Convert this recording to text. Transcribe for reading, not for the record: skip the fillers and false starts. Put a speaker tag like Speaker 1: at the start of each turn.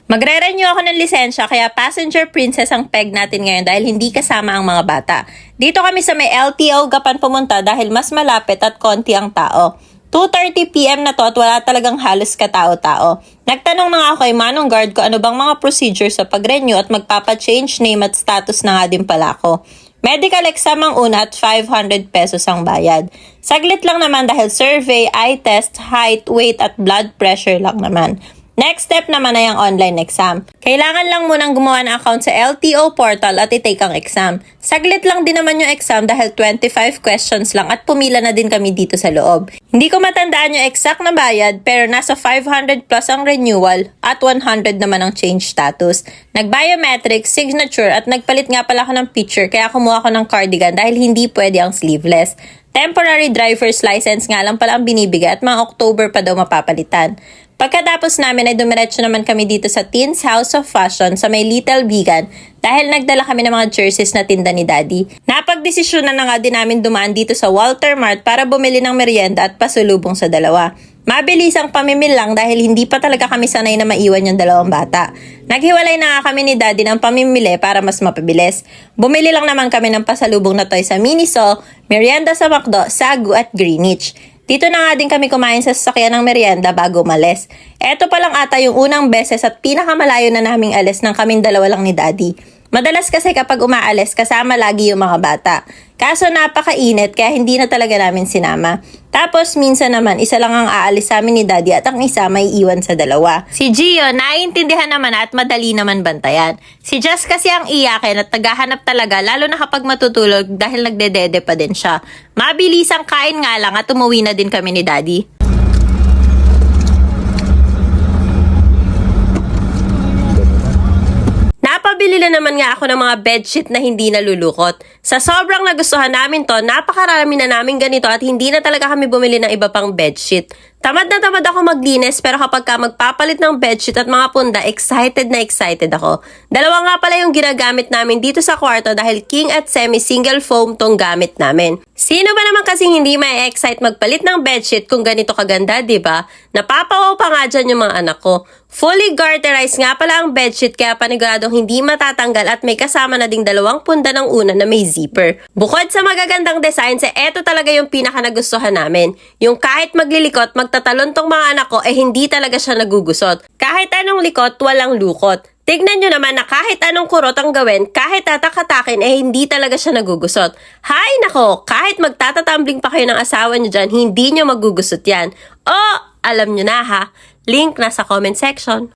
Speaker 1: Magre-renew ako ng lisensya kaya passenger princess ang peg natin ngayon dahil hindi kasama ang mga bata. Dito kami sa may LTO Gapan pumunta dahil mas malapit at konti ang tao. 2:30 PM na to at wala talagang halos katao-tao. Nagtanong na nga ako kay Manong Guard kung ano bang mga procedure sa pag-renew at magpapa-change name at status na nga din pala ako. Medical exam ang una at 500 pesos ang bayad. Saglit lang naman dahil survey, eye test, height, weight at blood pressure lang naman. Next step naman ay ang online exam. Kailangan lang munang gumawa ng account sa LTO portal at i-take ang exam. Saglit lang din naman yung exam dahil 25 questions lang at pumila na din kami dito sa loob. Hindi ko matandaan yung exact na bayad pero nasa 500 plus ang renewal at 100 naman ang change status. Nag-biometric, signature at nagpalit nga pala ako ng picture kaya kumuha ko ng cardigan dahil hindi pwede ang sleeveless. Temporary driver's license nga lang pala ang binibigay at mga October pa daw mapapalitan. Pagkatapos namin ay dumiretso naman kami dito sa Teens House of Fashion sa may Little Vegan dahil nagdala kami ng mga jerseys na tinda ni Daddy. Napagdesisyonan na nga din namin dumaan dito sa Walter Mart para bumili ng merienda at pasulubong sa dalawa. Mabilis ang pamimil lang dahil hindi pa talaga kami sanay na maiwan yung dalawang bata. Naghiwalay na nga kami ni Daddy ng pamimili para mas mapabilis. Bumili lang naman kami ng pasalubong na toy sa Miniso, merienda sa McDo, Sagu at Greenwich. Dito na nga din kami kumain sa sasakyan ng merienda bago umalis. Eto pa lang ata yung unang beses at pinakamalayo na naming alis ng kaming dalawa lang ni Daddy. Madalas kasi kapag umaalis kasama lagi yung mga bata. Kaso napakainit kaya hindi na talaga namin sinama. Tapos minsan naman isa lang ang aalis sa amin ni Daddy at ang isa may iwan sa dalawa. Si Gio naiintindihan naman at madali naman bantayan. Si Jess kasi ang iyakin at naghahanap talaga lalo na kapag matutulog dahil nagdedede pa din siya. Mabilis ang kain nga lang at umuwi na din kami ni Daddy. Napabili na naman nga ako ng mga bedsheet na hindi nalulukot. Sa sobrang nagustuhan namin to, napakarami na namin ganito at hindi na talaga kami bumili ng iba pang bedsheet. Tamad na tamad ako maglinis pero kapag ka magpapalit ng bedsheet at mga punda, excited na excited ako. Dalawa nga pala yung ginagamit namin dito sa kwarto dahil king at semi single foam tong gamit namin. Sino ba naman kasing hindi ma-excite magpalit ng bedsheet kung ganito kaganda, diba? Napapawaw pa nga dyan yung mga anak ko. Fully garterized nga pala ang bedsheet kaya paniguradong hindi matatanggal at may kasama na ding dalawang punda ng una na may zipper. Bukod sa magagandang designs, eto talaga yung pinaka nagustuhan namin. Yung kahit maglilikot, magtatalon tong mga anak ko, hindi talaga siya nagugusot. Kahit anong likot, walang lukot. Tignan nyo naman na kahit anong kurot ang gawin, kahit tatakatakin, hindi talaga siya nagugusot. Hay nako, kahit magtatatumbling pa kayo ng asawa nyo dyan, hindi nyo magugusot yan. O, alam nyo na ha, link nasa comment section.